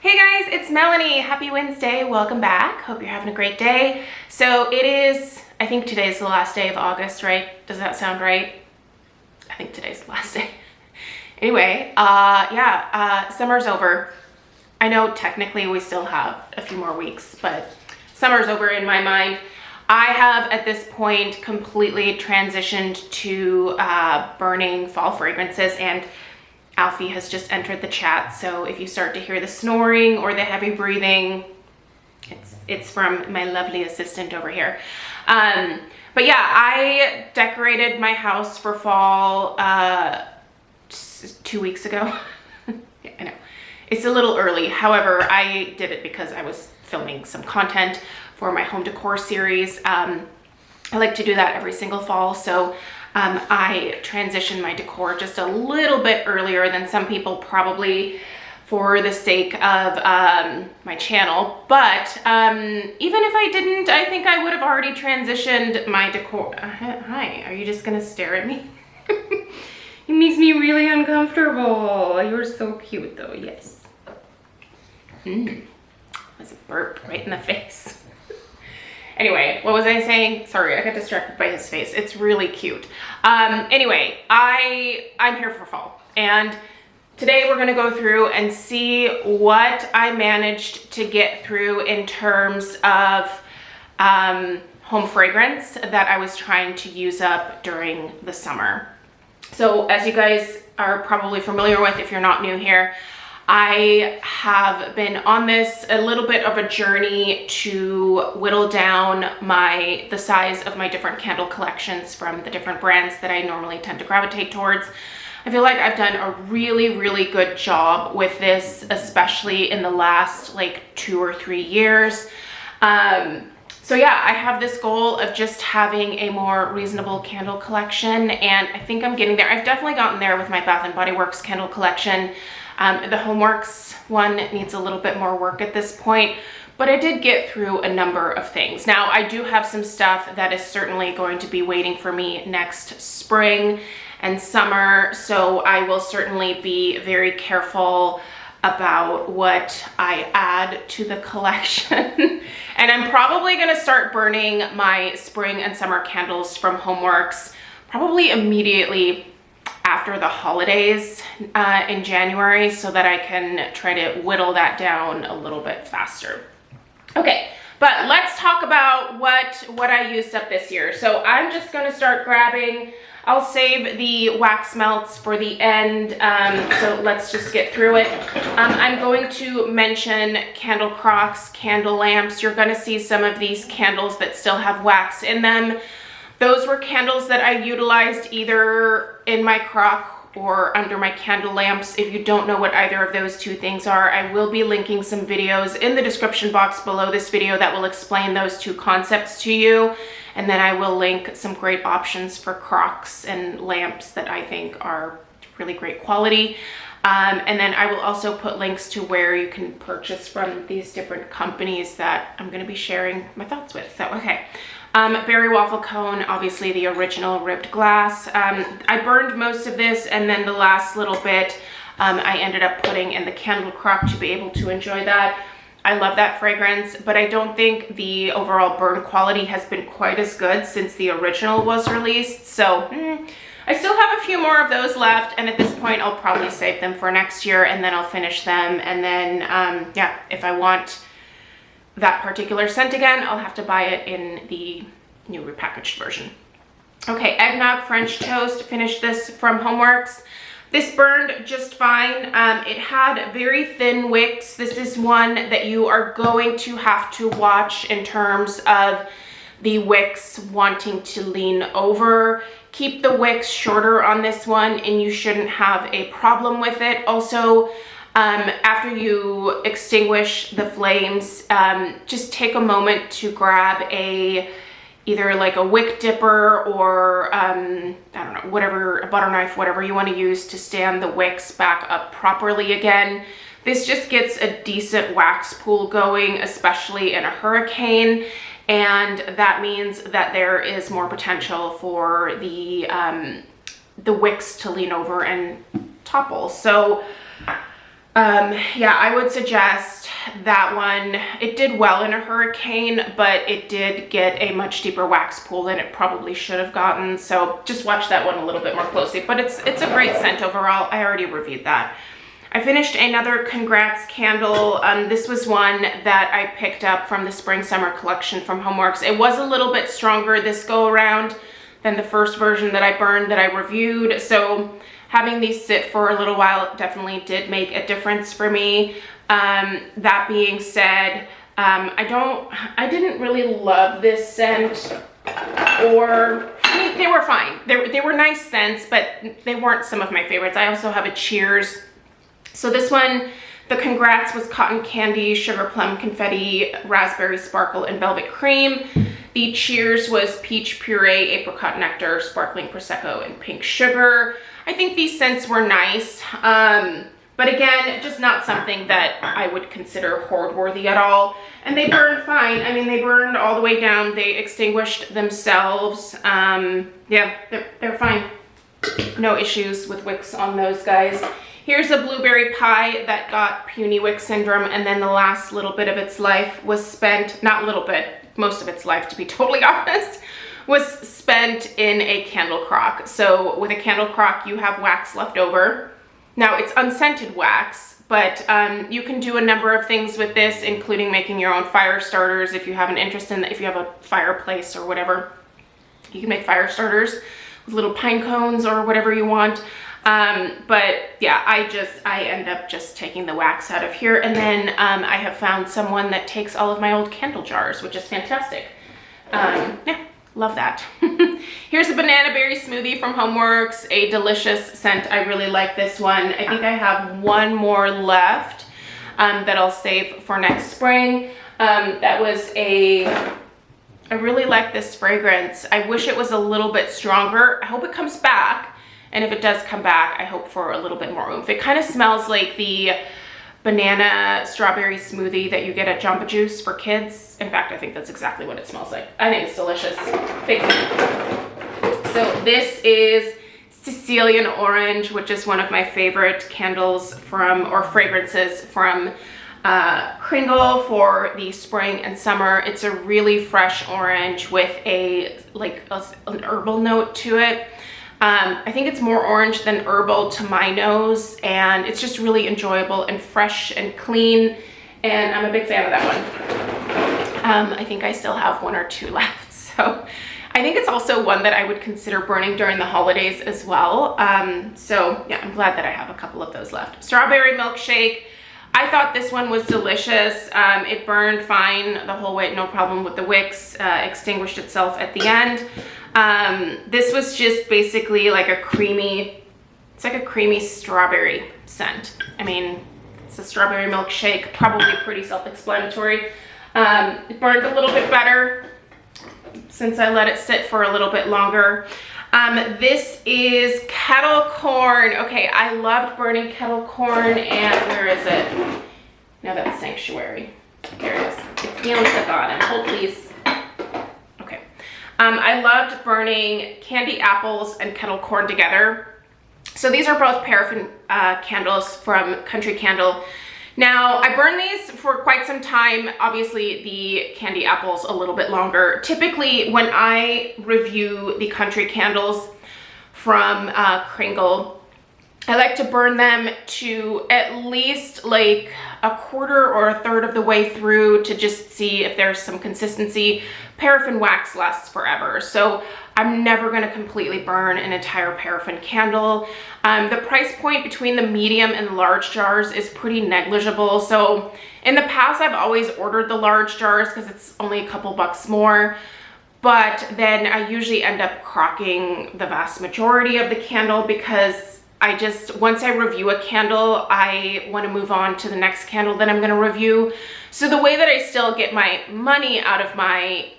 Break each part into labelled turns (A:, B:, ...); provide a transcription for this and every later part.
A: Hey guys, it's Melanie. Happy Wednesday. Welcome back. Hope you're having a great day. So it is, I think today's the last day of August, right? Does that sound right? I think today's the last day. Anyway, summer's over. I know technically we still have a few more weeks, but summer's over in my mind. I have at this point completely transitioned to burning fall fragrances, and Alfie has just entered the chat, so if you start to hear the snoring or the heavy breathing, it's from my lovely assistant over here. But yeah, I decorated my house for fall 2 weeks ago. Yeah, I know. It's a little early. However, I did it because I was filming some content for my home decor series. I like to do that every single fall, so I transitioned my decor just a little bit earlier than some people, probably for the sake of my channel. But even if I didn't, I think I would have already transitioned my decor. Hi, are you just gonna stare at me? It makes me really uncomfortable. You're so cute though, yes. That's a burp right in the face. Anyway, what was I saying? Sorry, I got distracted by his face. It's really cute. Anyway, I'm here for fall, and today we're gonna go through and see what I managed to get through in terms of home fragrance that I was trying to use up during the summer. So as you guys are probably familiar with, if you're not new here, I have been on this a little bit of a journey to whittle down the size of my different candle collections from the different brands that I normally tend to gravitate towards. I feel like I've done a really, really good job with this, especially in the last like 2 or 3 years. So yeah, I have this goal of just having a more reasonable candle collection, and I think I'm getting there. I've definitely gotten there with my Bath & Body Works candle collection. The HomeWorx one needs a little bit more work at this point, but I did get through a number of things. Now, I do have some stuff that is certainly going to be waiting for me next spring and summer, so I will certainly be very careful about what I add to the collection. And I'm probably gonna start burning my spring and summer candles from HomeWorx probably immediately after the holidays in January, so that I can try to whittle that down a little bit faster. Okay, but let's talk about what I used up this year. So I'm just gonna start grabbing, I'll save the wax melts for the end, so let's just get through it. I'm going to mention candle crocks, candle lamps. You're gonna see some of these candles that still have wax in them. Those were candles that I utilized either in my crock or under my candle lamps. If you don't know what either of those two things are, I will be linking some videos in the description box below this video that will explain those two concepts to you. And then I will link some great options for crocks and lamps that I think are really great quality. And then I will also put links to where you can purchase from these different companies that I'm gonna be sharing my thoughts with. So, okay. Berry waffle cone, obviously the original ribbed glass. I burned most of this, and then the last little bit I ended up putting in the candle crock to be able to enjoy that. I love that fragrance, but I don't think the overall burn quality has been quite as good since the original was released. So I still have a few more of those left, and at this point I'll probably save them for next year, and then I'll finish them. And then yeah, if I want that particular scent again, I'll have to buy it in the new repackaged version. Okay, eggnog French toast, finished this from HomeWorx. This burned just fine. It had very thin wicks. This is one that you are going to have to watch in terms of the wicks wanting to lean over. Keep the wicks shorter on this one and you shouldn't have a problem with it. Also, after you extinguish the flames, just take a moment to grab either like a wick dipper or I don't know, whatever, a butter knife, whatever you want to use to stand the wicks back up properly again. This just gets a decent wax pool going, especially in a hurricane, and that means that there is more potential for the wicks to lean over and topple. So Yeah, I would suggest that one. It did well in a hurricane, but it did get a much deeper wax pool than it probably should have gotten. So just watch that one a little bit more closely, but it's a great scent overall. I already reviewed that. I finished another Congrats candle. This was one that I picked up from the spring summer collection from HomeWorx. It was a little bit stronger this go around than the first version that I burned that I reviewed. So having these sit for a little while definitely did make a difference for me. That being said, I didn't really love this scent, or I mean, they were fine. They were nice scents, but they weren't some of my favorites. I also have a Cheers. So this one, the Congrats, was cotton candy, sugar plum confetti, raspberry sparkle, and velvet cream. The Cheers was peach puree, apricot nectar, sparkling prosecco, and pink sugar. I think these scents were nice, but again, just not something that I would consider hoard worthy at all. And they burned fine. I mean, they burned all the way down. They extinguished themselves. Yeah, they're fine. No issues with wicks on those guys. Here's a blueberry pie that got puny wick syndrome, and then the last little bit of its life was spent, not little bit, most of its life to be totally honest, was spent in a candle crock. So with a candle crock, you have wax left over. Now it's unscented wax, but you can do a number of things with this, including making your own fire starters if you have an interest in, if you have a fireplace or whatever. You can make fire starters with little pine cones or whatever you want. But yeah, I end up just taking the wax out of here, and then I have found someone that takes all of my old candle jars, which is fantastic. Yeah, love that. Here's a banana berry smoothie from HomeWorx, a delicious scent. I really like this one. I think I have one more left that I'll save for next spring. I really like this fragrance. I wish it was a little bit stronger. I hope it comes back. And if it does come back, I hope for a little bit more oomph. It kind of smells like the banana strawberry smoothie that you get at Jamba Juice for kids. In fact, I think that's exactly what it smells like. I think it's delicious. Big fan. So this is Sicilian Orange, which is one of my favorite candles from, or fragrances from Kringle for the spring and summer. It's a really fresh orange with an herbal note to it. I think it's more orange than herbal to my nose, and it's just really enjoyable and fresh and clean, and I'm a big fan of that one. I think I still have one or two left, so I think it's also one that I would consider burning during the holidays as well. So yeah, I'm glad that I have a couple of those left. Strawberry Milkshake. I thought this one was delicious. It burned fine the whole way, no problem with the wicks, extinguished itself at the end. This was just basically like it's like a creamy strawberry scent. I mean, it's a strawberry milkshake, probably pretty self-explanatory. It burned a little bit better since I let it sit for a little bit longer. This is kettle corn. Okay, I loved burning kettle corn, and where is it? Now that's Sanctuary. There it is. It's down at the bottom. Hold please. Okay. I loved burning candy apples and kettle corn together. So these are both paraffin candles from Country Candle. Now, I burned these for quite some time. Obviously, the candy apples a little bit longer. Typically, when I review the Country Candles from Kringle, I like to burn them to at least like a quarter or a third of the way through to just see if there's some consistency. Paraffin wax lasts forever, so I'm never going to completely burn an entire paraffin candle. The price point between the medium and large jars is pretty negligible. So in the past, I've always ordered the large jars because it's only a couple bucks more. But then I usually end up crocking the vast majority of the candle because once I review a candle, I want to move on to the next candle that I'm going to review. So the way that I still get my money out of my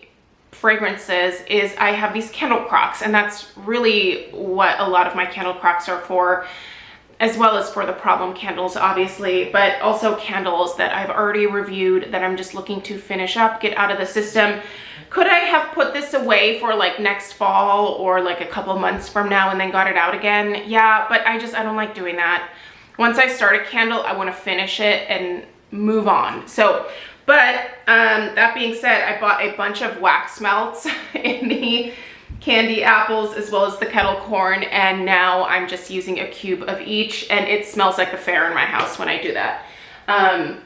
A: fragrances is I have these candle crocks, and that's really what a lot of my candle crocks are for, as well as for the problem candles, obviously, but also candles that I've already reviewed that I'm just looking to finish up, get out of the system. Could I have put this away for like next fall or like a couple months from now and then got it out again? Yeah, but I don't like doing that. once I start a candle, I want to finish it and move on. So, but that being said, I bought a bunch of wax melts in the candy apples as well as the kettle corn, and now I'm just using a cube of each, and it smells like the fair in my house when I do that.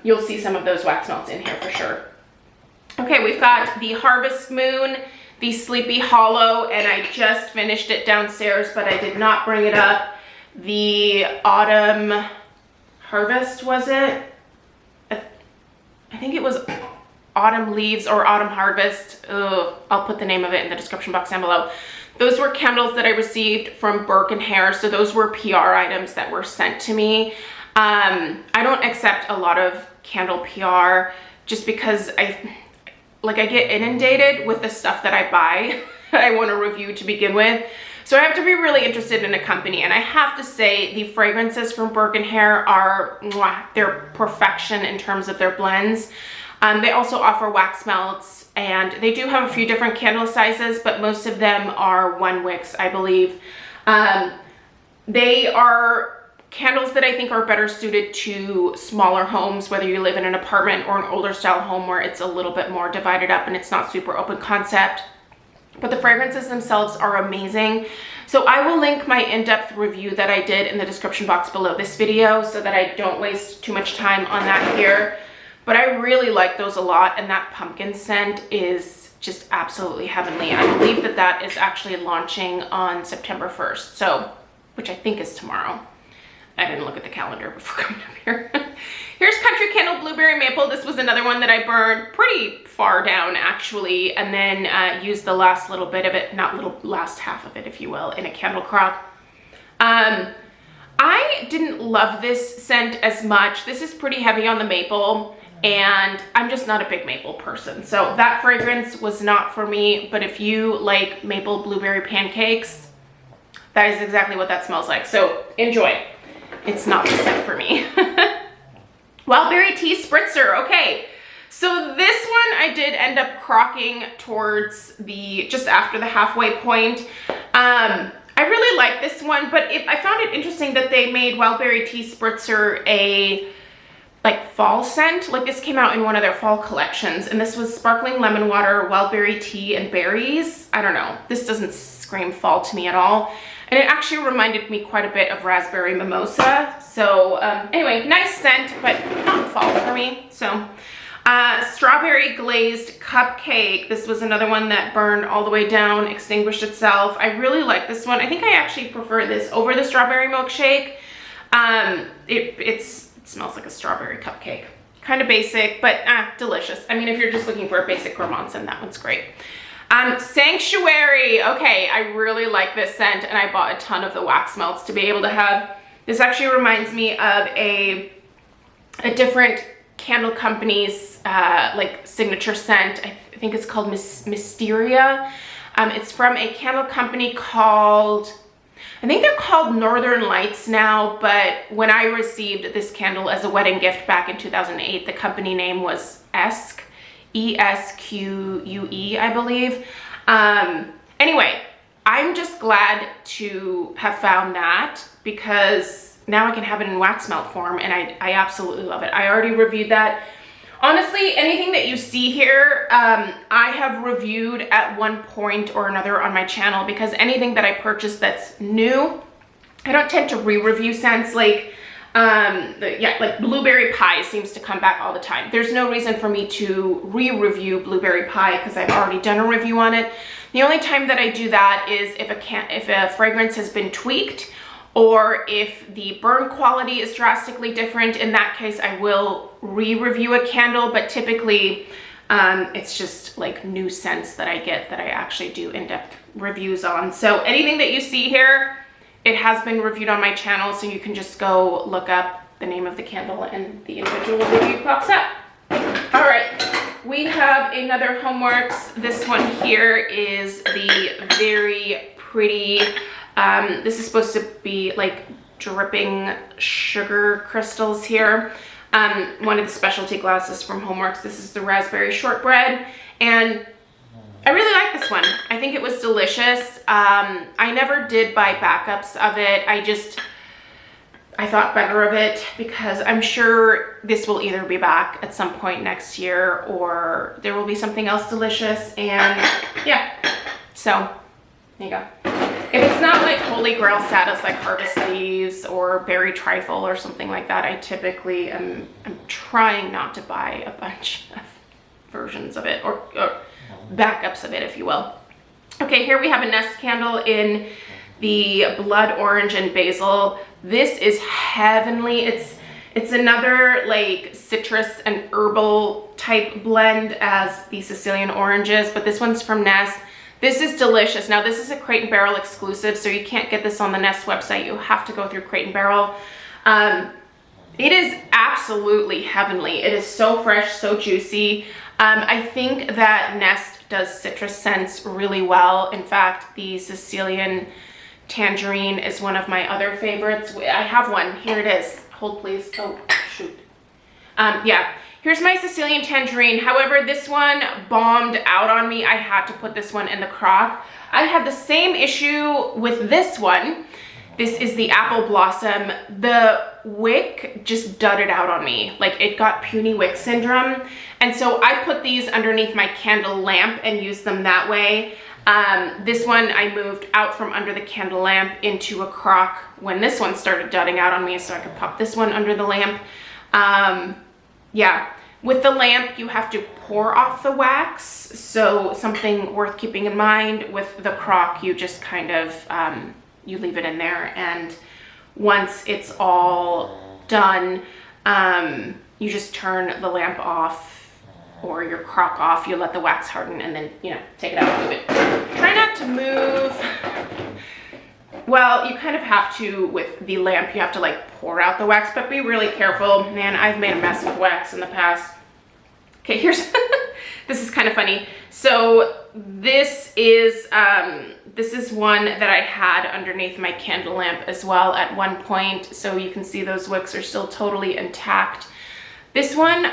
A: You'll see some of those wax melts in here for sure. Okay, we've got the Harvest Moon, the Sleepy Hollow, and I just finished it downstairs, but I did not bring it up. The Autumn Harvest, was it? I think it was Autumn Leaves or Autumn Harvest. Ugh, I'll put the name of it in the description box down below. Those were candles that I received from Burke and Hare, so those were PR items that were sent to me. I don't accept a lot of candle PR just because I get inundated with the stuff that I buy I want to review to begin with. So I have to be really interested in a company, and I have to say the fragrances from Burke and Hare are, they're perfection in terms of their blends. They also offer wax melts, and they do have a few different candle sizes, but most of them are 1 wicks, I believe. They are candles that I think are better suited to smaller homes, whether you live in an apartment or an older style home where it's a little bit more divided up and it's not super open concept. But the fragrances themselves are amazing. So I will link my in-depth review that I did in the description box below this video so that I don't waste too much time on that here. But I really like those a lot, and that pumpkin scent is just absolutely heavenly. And I believe that that is actually launching on September 1st, so, which I think is tomorrow. I didn't look at the calendar before coming up here. Here's Country Candle Blueberry Maple. This was another one that I burned pretty far down actually, and then used the last little bit of it, last half of it, if you will, in a candle crock. I didn't love this scent as much. This is pretty heavy on the maple, and I'm just not a big maple person. So that fragrance was not for me, but if you like maple blueberry pancakes, that is exactly what that smells like. So enjoy. It's not the scent for me. Wildberry Tea Spritzer. Okay, so this one I did end up crocking towards just after the halfway point. I really like this one, but I found it interesting that they made Wildberry Tea Spritzer a fall scent. Like, this came out in one of their fall collections, and this was sparkling lemon water, wildberry tea, and berries. I don't know, this doesn't scream fall to me at all. And it actually reminded me quite a bit of raspberry mimosa. So anyway, nice scent, but not fall for me. So strawberry glazed cupcake. This was another one that burned all the way down, extinguished itself. I really like this one. I think I actually prefer this over the strawberry milkshake. It smells like a strawberry cupcake. Kind of basic, but delicious. I mean, if you're just looking for a basic gourmand scent, that one's great. Sanctuary. Okay, I really like this scent, and I bought a ton of the wax melts to be able to have. This actually reminds me of a different candle company's signature scent. I think it's called Mysteria. It's from a candle company called, I think they're called Northern Lights now, but when I received this candle as a wedding gift back in 2008, the company name was Esque. ESQUE, I believe. Anyway, I'm just glad to have found that, because now I can have it in wax melt form, and I absolutely love it. I already reviewed that. Honestly, anything that you see here, I have reviewed at one point or another on my channel, because anything that I purchase that's new, I don't tend to re-review scents. Like blueberry pie seems to come back all the time. There's no reason for me to re-review blueberry pie because I've already done a review on it. The only time that I do that is if a fragrance has been tweaked, or if the burn quality is drastically different. In that case, I will re-review a candle, but typically it's just like new scents that I get that I actually do in-depth reviews on. So anything that you see here, it has been reviewed on my channel, so you can just go look up the name of the candle and the individual review pops up. All right, we have another HomeWorx. This one here is the very pretty, this is supposed to be like dripping sugar crystals here. One of the specialty glasses from HomeWorx. This is the raspberry shortbread, and I really like this one. I think it was delicious. I never did buy backups of it. I thought better of it because I'm sure this will either be back at some point next year or there will be something else delicious. And yeah, so there you go. If it's not like holy grail status like harvest leaves or berry trifle or something like that, I typically I'm trying not to buy a bunch of versions of it or backups of it, if you will. Okay, here we have a Nest candle in the blood orange and basil. This is heavenly. It's another like citrus and herbal type blend as the Sicilian oranges, but this one's from Nest. This is delicious. Now this is a Crate & Barrel exclusive, so you can't get this on the Nest website. You have to go through Crate & Barrel. It is absolutely heavenly. It is so fresh, so juicy. I think that Nest does citrus scents really well. In fact, the Sicilian tangerine is one of my other favorites. I have one. Here it is. Hold, please. Oh, shoot. Yeah. Here's my Sicilian tangerine. However, this one bombed out on me. I had to put this one in the crock. I had the same issue with this one. This is the apple blossom. The wick just dudded out on me. Like it got puny wick syndrome. And so I put these underneath my candle lamp and used them that way. This one I moved out from under the candle lamp into a crock when this one started dudding out on me, so I could pop this one under the lamp. Yeah, with the lamp you have to pour off the wax, so something worth keeping in mind. With the crock you just kind of you leave it in there, and once it's all done you just turn the lamp off or your crock off. You let the wax harden and then, you know, take it out and move it. Try not to move. Well, you kind of have to with the lamp. You have to like pour out the wax, but be really careful. Man, I've made a mess of wax in the past. Okay, here's this is kind of funny. So this is one that I had underneath my candle lamp as well at one point. So you can see those wicks are still totally intact. This one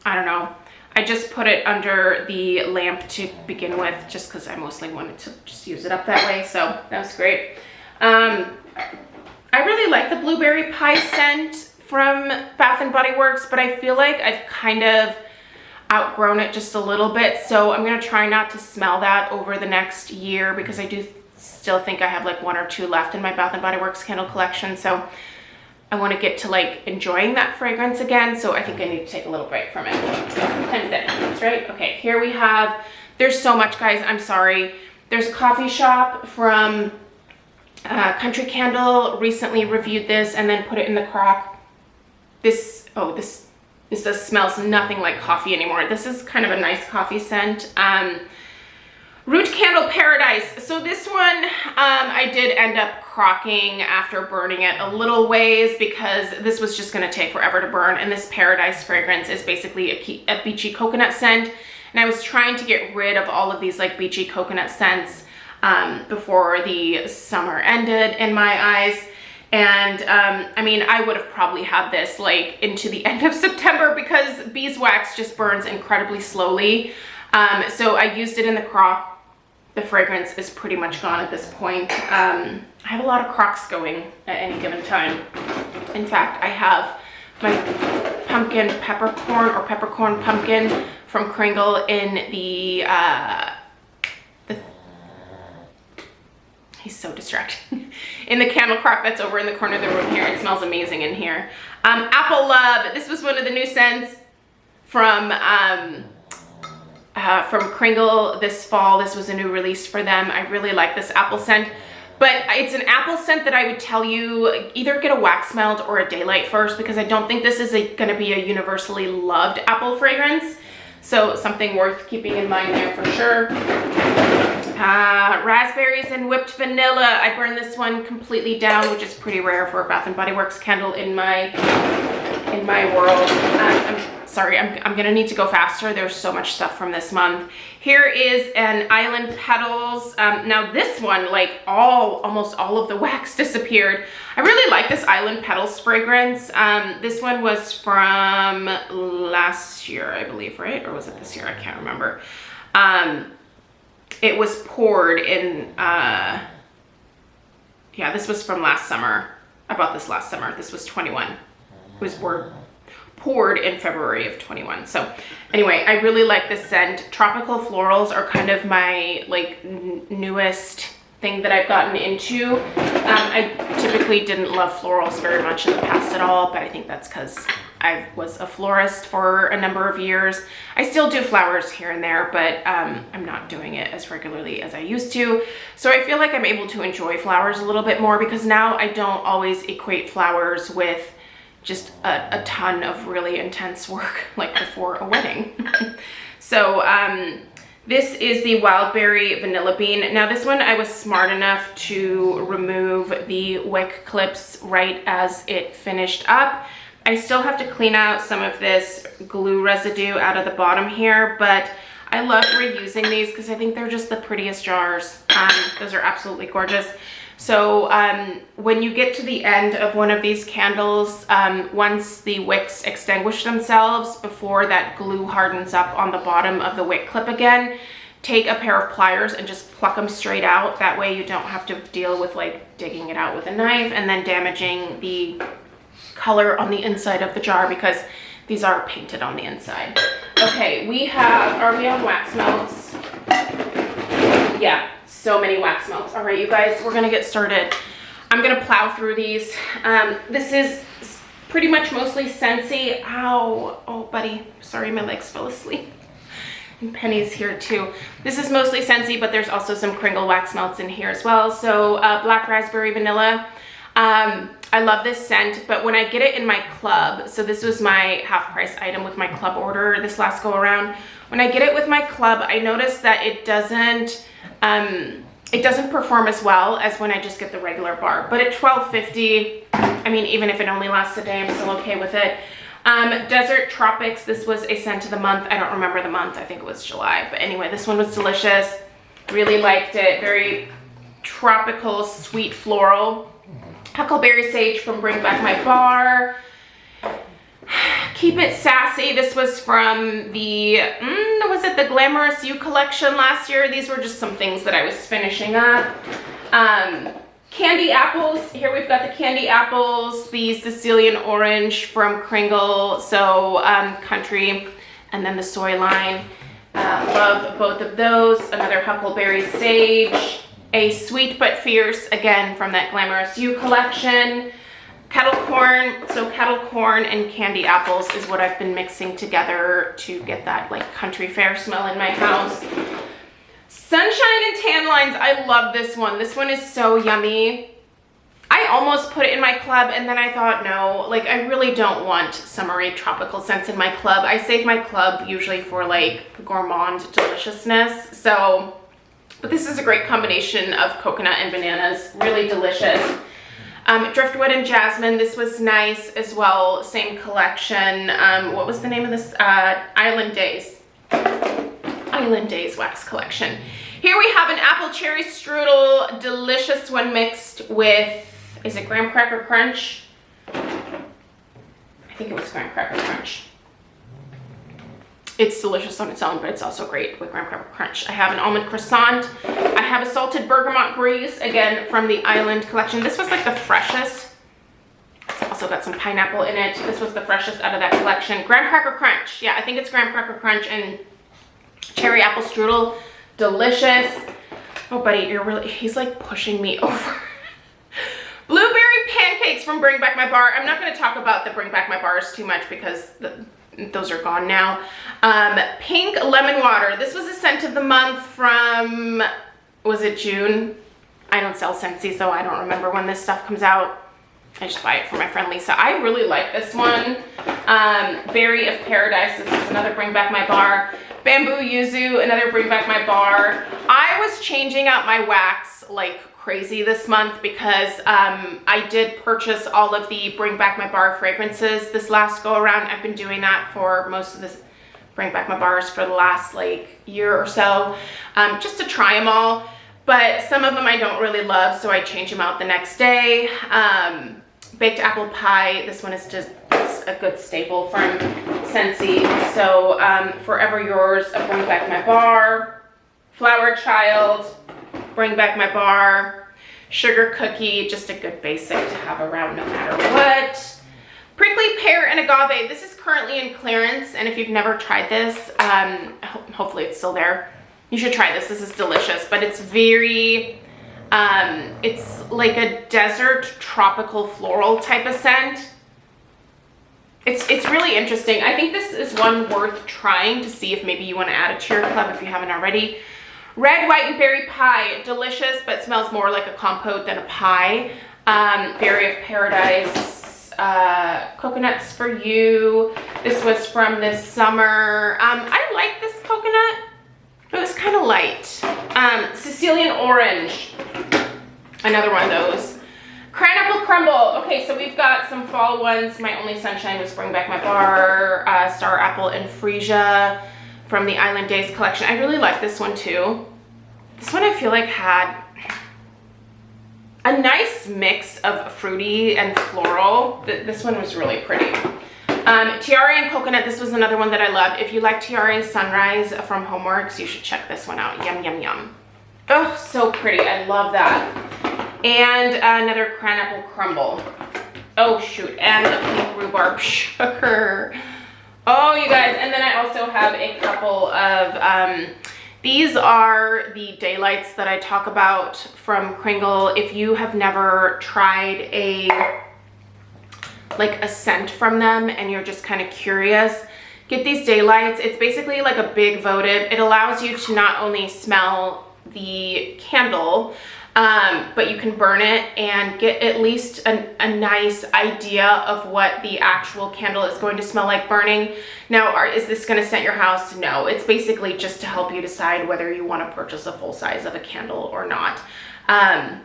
A: I don't know. I just put it under the lamp to begin with, just because I mostly wanted to just use it up that way. So that was great. I really like the blueberry pie scent from Bath & Body Works, but I feel like I've kind of outgrown it just a little bit. So I'm going to try not to smell that over the next year, because I do still think I have like 1 or 2 left in my Bath & Body Works candle collection. So I want to get to like enjoying that fragrance again, so I think I need to take a little break from it. Sometimes that happens, right? Okay, here we have, there's so much, guys, I'm sorry. There's a coffee shop from Country Candle, recently reviewed this and then put it in the crock. This smells nothing like coffee anymore. This is kind of a nice coffee scent. Root Candle Paradise. So this one I did end up crocking after burning it a little ways, because this was just going to take forever to burn. And this Paradise fragrance is basically a beachy coconut scent. And I was trying to get rid of all of these like beachy coconut scents before the summer ended in my eyes. And I mean, I would have probably had this like into the end of September, because beeswax just burns incredibly slowly. So I used it in the crock. The fragrance is pretty much gone at this point. I have a lot of crocks going at any given time. In fact, I have my pumpkin peppercorn or peppercorn pumpkin from Kringle in the he's so distracting. In the candle crock that's over in the corner of the room here. It smells amazing in here. Apple Love. This was one of the new scents from Kringle this fall. This was a new release for them. I really like this apple scent, but it's an apple scent that I would tell you either get a wax melt or a daylight first, because I don't think this is going to be a universally loved apple fragrance. So something worth keeping in mind there for sure. Raspberries and whipped vanilla. I burned this one completely down, which is pretty rare for a Bath & Body Works candle in my world. I'm sorry, I'm gonna need to go faster. There's so much stuff from this month. Here is an Island Petals. Now this one, like almost all of the wax disappeared. I really like this Island Petals fragrance. This one was from last year, I believe, right? Or was it this year? I can't remember. It was poured in, yeah, this was from last summer. I bought this last summer. This was 21. It was poured in February of 21. So anyway, I really like this scent. Tropical florals are kind of my like newest thing that I've gotten into. I typically didn't love florals very much in the past at all, but I think that's because I was a florist for a number of years. I still do flowers here and there, but I'm not doing it as regularly as I used to. So I feel like I'm able to enjoy flowers a little bit more because now I don't always equate flowers with just a ton of really intense work like before a wedding. So this is the Wildberry Vanilla Bean. Now this one I was smart enough to remove the wick clips right as it finished up. I still have to clean out some of this glue residue out of the bottom here, but I love reusing these because I think they're just the prettiest jars. Those are absolutely gorgeous. So when you get to the end of one of these candles, once the wicks extinguish themselves, before that glue hardens up on the bottom of the wick clip again, take a pair of pliers and just pluck them straight out. That way you don't have to deal with like digging it out with a knife and then damaging the color on the inside of the jar because these are painted on the inside. Okay, we have, are we on wax melts? Yeah, so many wax melts. All right, you guys, we're gonna get started. I'm gonna plow through these. This is pretty much mostly Scentsy. Ow, oh buddy, sorry, my legs fell asleep. And Penny's here too. This is mostly Scentsy, but there's also some Kringle wax melts in here as well. So Black Raspberry Vanilla. I love this scent, but when I get it in my club, so this was my half price item with my club order this last go around. When I get it with my club, I notice that it doesn't perform as well as when I just get the regular bar. But at $12.50, I mean, even if it only lasts a day, I'm still okay with it. Desert Tropics, this was a scent of the month. I don't remember the month, I think it was July. But anyway, this one was delicious. Really liked it. Very tropical, sweet floral. Huckleberry Sage from Bring Back My Bar. Keep It Sassy. This was from the, was it the Glamorous You collection last year? These were just some things that I was finishing up. Candy apples. Here we've got the candy apples, the Sicilian Orange from Kringle, so country, and then the soy line. Love both of those. Another Huckleberry Sage. A Sweet But Fierce, again, from that Glamorous You collection. Kettle corn, so kettle corn and candy apples is what I've been mixing together to get that like country fair smell in my house. Sunshine and Tan Lines, I love this one. This one is so yummy. I almost put it in my club and then I thought, no, like I really don't want summery tropical scents in my club. I save my club usually for like gourmand deliciousness. So, but this is a great combination of coconut and bananas, really delicious. Driftwood and Jasmine, this was nice as well, same collection. What was the name of this? Island Days. Island Days wax collection. Here we have an apple cherry strudel, delicious one mixed with, is it graham cracker crunch? I think it was graham cracker crunch. It's delicious on its own, but it's also great with graham cracker crunch. I have an almond croissant. I have a salted bergamot breeze, again, from the Island collection. This was like the freshest. It's also got some pineapple in it. This was the freshest out of that collection. Graham cracker crunch. Yeah, I think it's graham cracker crunch and cherry apple strudel. Delicious. Oh, buddy, you're really, he's like pushing me over. Blueberry pancakes from Bring Back My Bar. I'm not going to talk about the Bring Back My Bars too much because those are gone now. Pink lemon water. This was a scent of the month from, was it June? I don't sell Scentsy, so I don't remember when this stuff comes out. I just buy it for my friend Lisa. I really like this one. Berry of Paradise. This is another Bring Back My Bar. Bamboo Yuzu, another Bring Back My Bar. I was changing out my wax like crazy this month because I did purchase all of the Bring Back My Bar fragrances this last go around. I've been doing that for most of this Bring Back My Bars for the last like year or so, just to try them all. But some of them I don't really love, so I change them out the next day. Baked apple pie. This one is just a good staple from Scentsy. So Forever Yours, a Bring Back My Bar. Flower Child, Bring Back My Bar. sugar cookie, just a good basic to have around no matter what. Prickly pear and agave. This is currently in clearance, and if you've never tried this, hopefully it's still there. You should try this. This is delicious, but it's very, it's like a desert tropical floral type of scent. It's really interesting. I think this is one worth trying to see if maybe you want to add it to your club if you haven't already. Red, white, and berry pie. Delicious, but smells more like a compote than a pie. Berry of paradise. Coconuts for you. This was from this summer. I like this coconut. It was kind of light. Sicilian orange. Another one of those. Cranapple crumble. Okay, so we've got some fall ones. My Only Sunshine was Bring Back My Bar. Star Apple and Freesia from the Island Days collection. I really like this one too. This one I feel like had a nice mix of fruity and floral. This one was really pretty. Tiare and Coconut, this was another one that I loved. If you like Tiare Sunrise from HomeWorx, you should check this one out. Yum, yum, yum. Oh, so pretty. I love that. And another Cranapple crumble. Oh, shoot. And the pink rhubarb sugar. Oh, you guys. And then I also have a couple of, these are the daylights that I talk about from Kringle. If you have never tried like a scent from them and you're just kind of curious, get these daylights. It's basically like a big votive. It allows you to not only smell the candle, but you can burn it and get at least a nice idea of what the actual candle is going to smell like burning. Now, is this going to scent your house? No, it's basically just to help you decide whether you want to purchase a full size of a candle or not.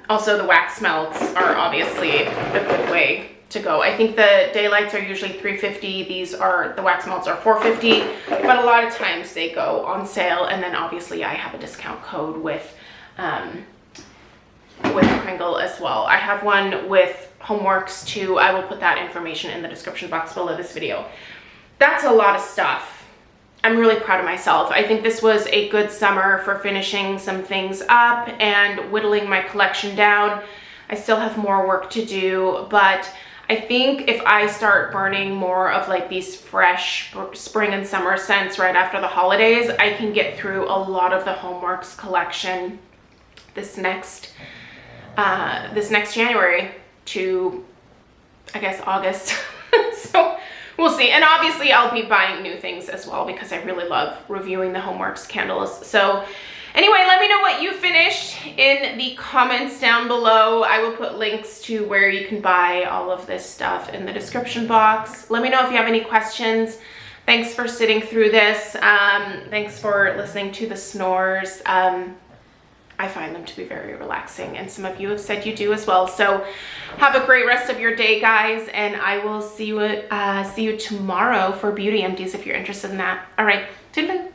A: Also, the wax melts are obviously a good way to go. I think the daylights are usually $3.50. These are, the wax melts are $4.50, but a lot of times they go on sale, and then obviously I have a discount code with Kringle as well. I have one with HomeWorx too. I will put that information in the description box below this video. That's a lot of stuff. I'm really proud of myself. I think this was a good summer for finishing some things up and whittling my collection down. I still have more work to do, but I think if I start burning more of like these fresh spring and summer scents right after the holidays, I can get through a lot of the HomeWorx collection this next January to, I guess, August. So we'll see. And obviously I'll be buying new things as well because I really love reviewing the HomeWorx candles. So anyway, let me know what you finished in the comments down below. I will put links to where you can buy all of this stuff in the description box. Let me know if you have any questions. Thanks for sitting through this. Thanks for listening to the snores. I find them to be very relaxing, and some of you have said you do as well. So have a great rest of your day, guys, and I will see you tomorrow for beauty empties if you're interested in that. All right, toodaloo.